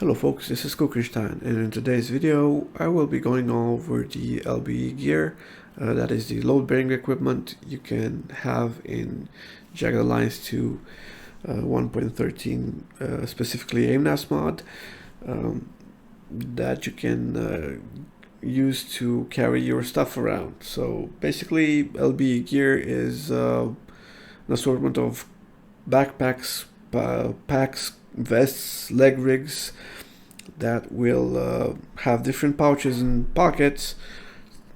Hello folks, this is Kukenstein, and in today's video I will be going over the LBE Gear. That is the load bearing equipment you can have in JA2 Alliance 2 1.13, specifically Aimnas mod, that you can use to carry your stuff around. So basically LBE Gear is an assortment of backpacks, packs, vests, leg rigs that will have different pouches and pockets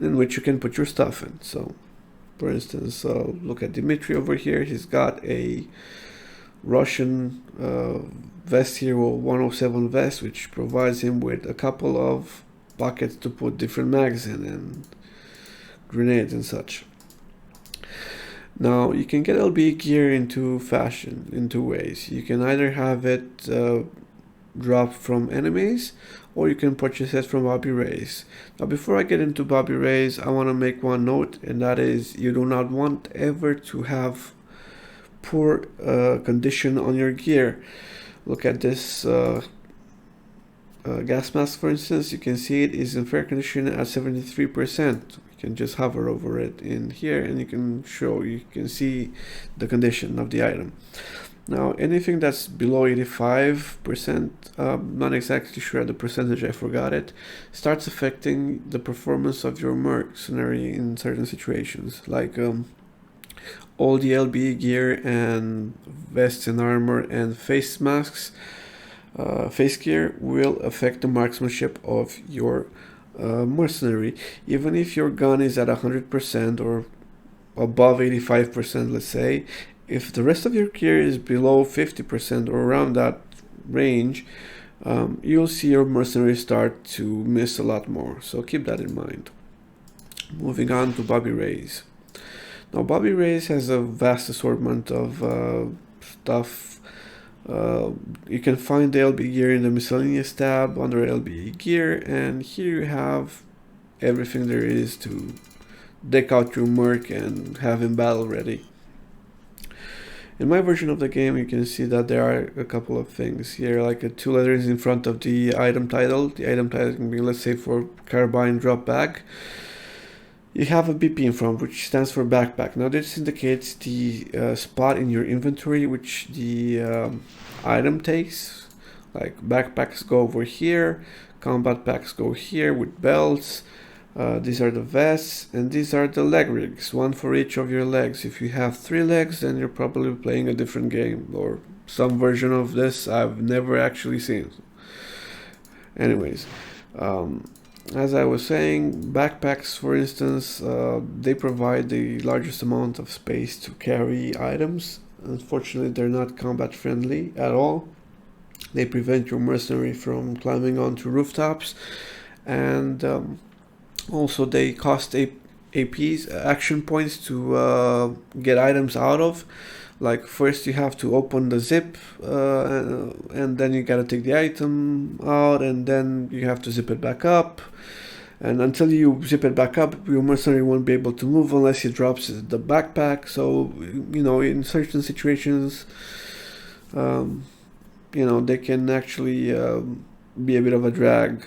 in which you can put your stuff in. So for instance, look at Dimitri over here. He's got a Russian vest here, or 107 vest, which provides him with a couple of pockets to put different mags in and grenades and such. Now you can get LBE Gear in two ways. You can either have it drop from enemies, or you can purchase it from Bobby Ray's. Now before I get into Bobby Ray's, I want to make one note, and that is you do not want ever to have poor condition on your gear. Look at this gas mask, for instance. You can see it is in fair condition at 73%. Can just hover over it in here and you can see the condition of the item. Now anything that's below 85%, not exactly sure the percentage, I forgot it, starts affecting the performance of your mercenary in certain situations, like all the LBE gear and vests and armor and face masks, face gear will affect the marksmanship of your mercenary. Even if your gun is at 100% or above 85%, let's say, if the rest of your gear is below 50% or around that range, you'll see your mercenary start to miss a lot more. So keep that in mind. Moving on to Bobby Ray's. Now Bobby Ray's has a vast assortment of stuff. You can find the LBE Gear in the miscellaneous tab under LBE Gear, and here you have everything there is to deck out your merc and have him battle ready. In my version of the game, you can see that there are a couple of things here, like two letters in front of the item title. The item title can be, let's say, for carbine drop bag. You have a BP in front, which stands for backpack. Now this indicates the spot in your inventory which the item takes. Like backpacks go over here, combat packs go here with belts. These are the vests, and these are the leg rigs, one for each of your legs. If you have 3 legs, then you're probably playing a different game, or some version of this I've never actually seen. Anyways, as I was saying, backpacks, for instance, they provide the largest amount of space to carry items. Unfortunately, they're not combat friendly at all. They prevent your mercenary from climbing onto rooftops, and also they cost APs, action points, to get items out of. Like first you have to open the zip, and then you gotta take the item out, and then you have to zip it back up, and until you zip it back up, your mercenary won't be able to move unless he drops the backpack. So you know, in certain situations, you know, they can actually be a bit of a drag.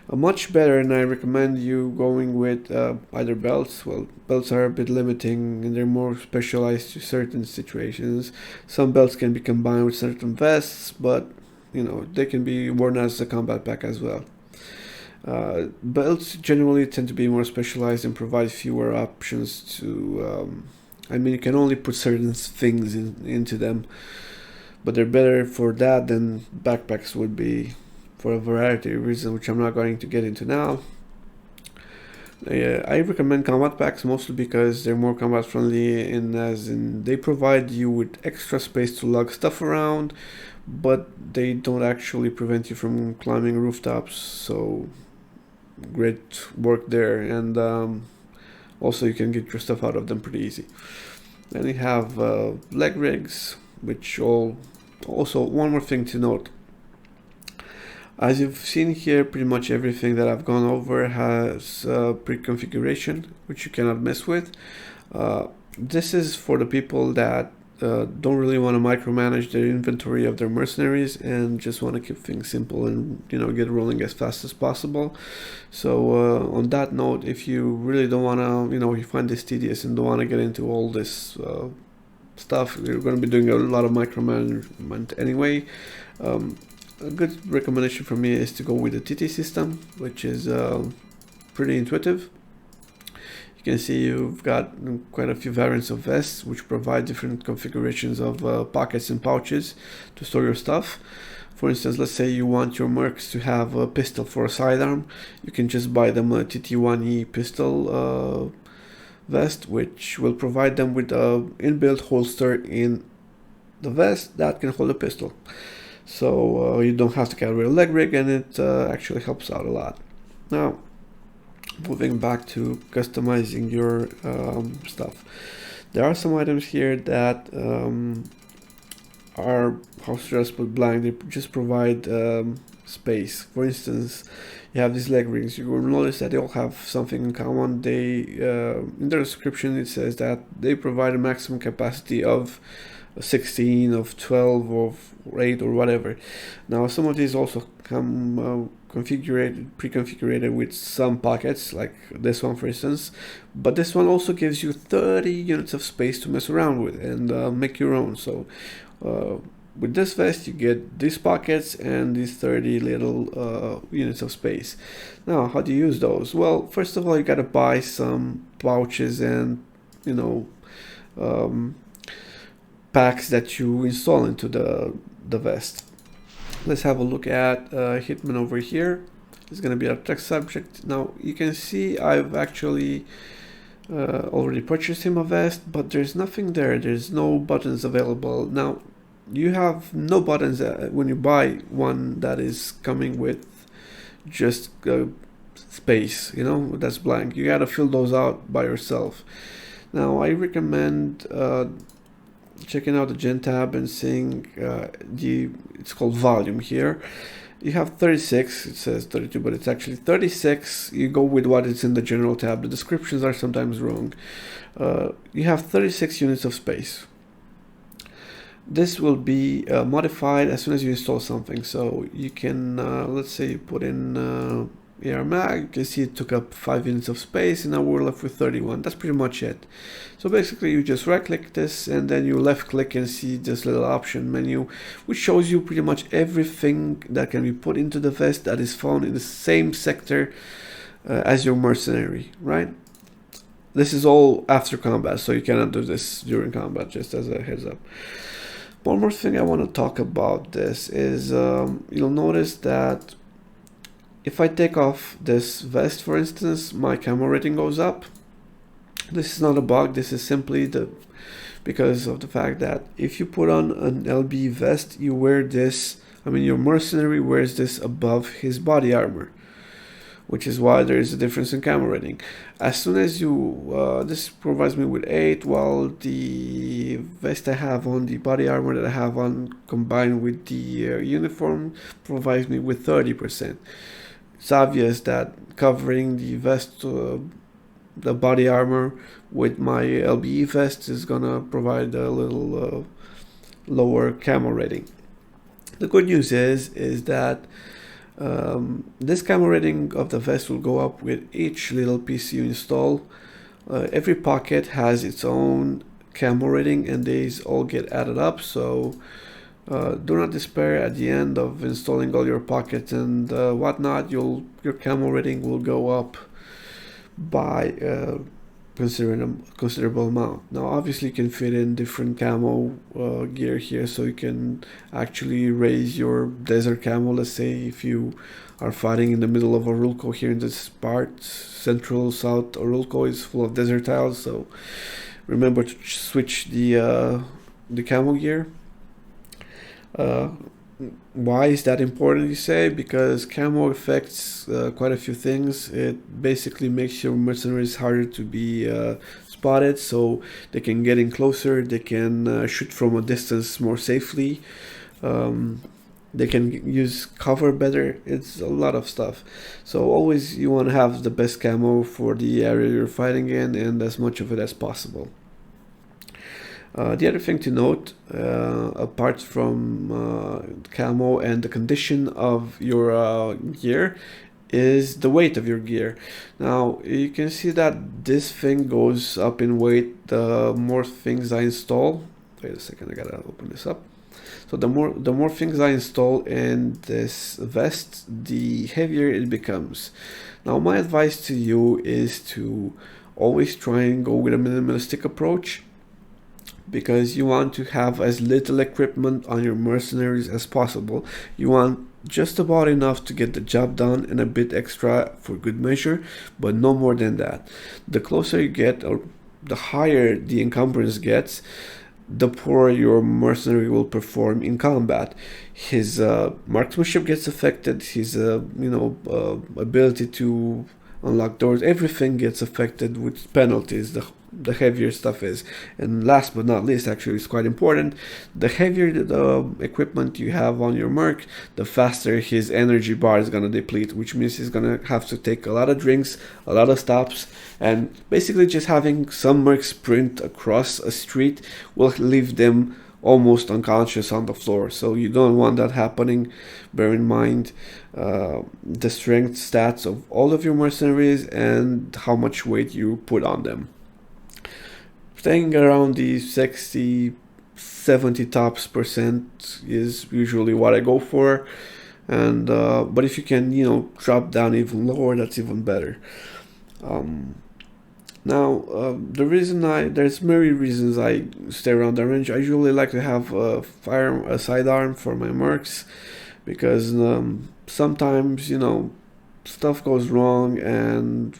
Much better, and I recommend you going with either belts. Well, belts are a bit limiting and they're more specialized to certain situations. Some belts can be combined with certain vests, but you know, they can be worn as a combat pack as well. Belts generally tend to be more specialized and provide fewer options to I mean, you can only put certain things into them, but they're better for that than backpacks would be, for a variety of reasons which I'm not going to get into now. I recommend combat packs mostly because they're more combat friendly, as in they provide you with extra space to lug stuff around, but they don't actually prevent you from climbing rooftops, so great work there. And also you can get your stuff out of them pretty easy. Then you have leg rigs, which also one more thing to note. As you've seen here, pretty much everything that I've gone over has pre-configuration, which you cannot mess with. This is for the people that don't really want to micromanage the inventory of their mercenaries and just want to keep things simple and get rolling as fast as possible. So on that note, if you really don't want to, you find this tedious and don't want to get into all this stuff, you're going to be doing a lot of micromanagement anyway. A good recommendation for me is to go with the TT system, which is pretty intuitive. You can see you've got quite a few variants of vests which provide different configurations of pockets and pouches to store your stuff. For instance, let's say you want your mercs to have a pistol for a sidearm. You can just buy them a TT1E pistol vest, which will provide them with an inbuilt holster in the vest that can hold a pistol. So you don't have to carry a leg rig, and it actually helps out a lot. Now, moving back to customizing your stuff, there are some items here that are, how should I put blank, they just provide space. For instance, you have these leg rings. You will notice that they all have something in common. They in their description it says that they provide a maximum capacity of 16, of 12, of 8, or whatever. Now some of these also come pre-configured with some pockets, like this one for instance, but this one also gives you 30 units of space to mess around with and make your own. So with this vest you get these pockets and these 30 little units of space. Now, how do you use those? Well, first of all, you gotta buy some pouches and packs that you install into the vest. Let's have a look at Hitman over here. It's going to be our test subject. Now you can see I've actually already purchased him a vest, but there's nothing there. There's no buttons available. Now you have no buttons when you buy one that is coming with just space, that's blank. You got to fill those out by yourself. Now I recommend checking out the Gen tab and seeing it's called volume here. You have 36, it says 32, but it's actually 36. You go with what is in the general tab. The descriptions are sometimes wrong. You have 36 units of space. This will be modified as soon as you install something. So you can, let's say you put in AR mag, you can see it took up 5 units of space, and now we're left with 31. That's pretty much it. So basically you just right click this and then you left click and see this little option menu, which shows you pretty much everything that can be put into the vest that is found in the same sector as your mercenary, right? This is all after combat, so you cannot do this during combat, just as a heads up. One more thing I want to talk about this is you'll notice that if I take off this vest, for instance, my camo rating goes up. This is not a bug. This is simply because of the fact that if you put on an LBE vest, you wear this, your mercenary wears this above his body armor, which is why there is a difference in camo rating. As soon as you, this provides me with 8, while the vest I have on, the body armor that I have on, combined with the uniform, provides me with 30%. It's obvious that covering the vest, the body armor with my LBE vest is gonna provide a little lower camo rating. The good news is that this camo rating of the vest will go up with each little piece you install. Every pocket has its own camo rating, and these all get added up. So do not despair. At the end of installing all your pockets and whatnot, your camo rating will go up by considerable amount. Now obviously you can fit in different camo gear here, so you can actually raise your desert camo. Let's say if you are fighting in the middle of Orulco here in this part, central south Orulco is full of desert tiles, so remember to switch the camo gear. Why is that important, you say? Because camo affects quite a few things. It basically makes your mercenaries harder to be spotted, so they can get in closer, they can shoot from a distance more safely, they can use cover better. It's a lot of stuff. So always you want to have the best camo for the area you're fighting in, and as much of it as possible. The other thing to note, apart from camo and the condition of your gear, is the weight of your gear. Now you can see that this thing goes up in weight the more things I install. Wait a second, I gotta open this up. So the more things I install in this vest, the heavier it becomes. Now my advice to you is to always try and go with a minimalistic approach, because you want to have as little equipment on your mercenaries as possible. You want just about enough to get the job done and a bit extra for good measure, but no more than that. The closer you get, or the higher the encumbrance gets, the poorer your mercenary will perform in combat. His marksmanship gets affected, his ability to unlock doors, everything gets affected with penalties, the heavier stuff is. And last but not least, actually it's quite important, the heavier the equipment you have on your merc, the faster his energy bar is gonna deplete, which means he's gonna have to take a lot of drinks, a lot of stops, and basically just having some merc sprint across a street will leave them almost unconscious on the floor. So you don't want that happening. Bear in mind the strength stats of all of your mercenaries and how much weight you put on them. Staying around the 60-70 tops percent is usually what I go for, and but if you can drop down even lower, that's even better. The reason there's many reasons I stay around the range. I usually like to have a sidearm for my mercs, because sometimes stuff goes wrong and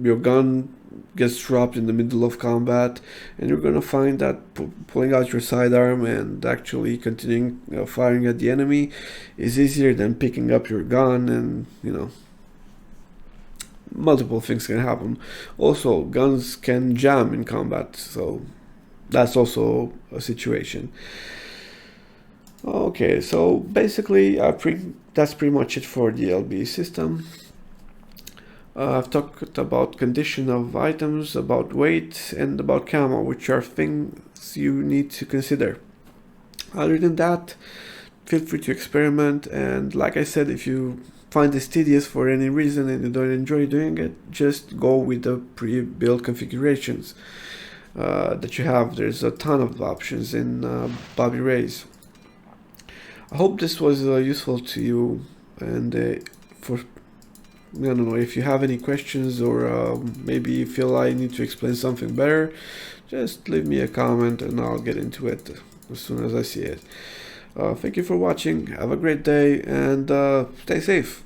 your gun gets dropped in the middle of combat, and you're gonna find that pulling out your sidearm and actually continuing firing at the enemy is easier than picking up your gun, and multiple things can happen. Also, guns can jam in combat, so that's also a situation. Okay, so basically that's pretty much it for the LBE system. I've talked about condition of items, about weight, and about camo, which are things you need to consider. Other than that, feel free to experiment, and like I said, if you find this tedious for any reason and you don't enjoy doing it, just go with the pre-built configurations that you have. There's a ton of options in Bobby Ray's. I hope this was useful to you, and I don't know, if you have any questions, or maybe you feel I need to explain something better, just leave me a comment and I'll get into it as soon as I see it. Thank you for watching, have a great day, and stay safe.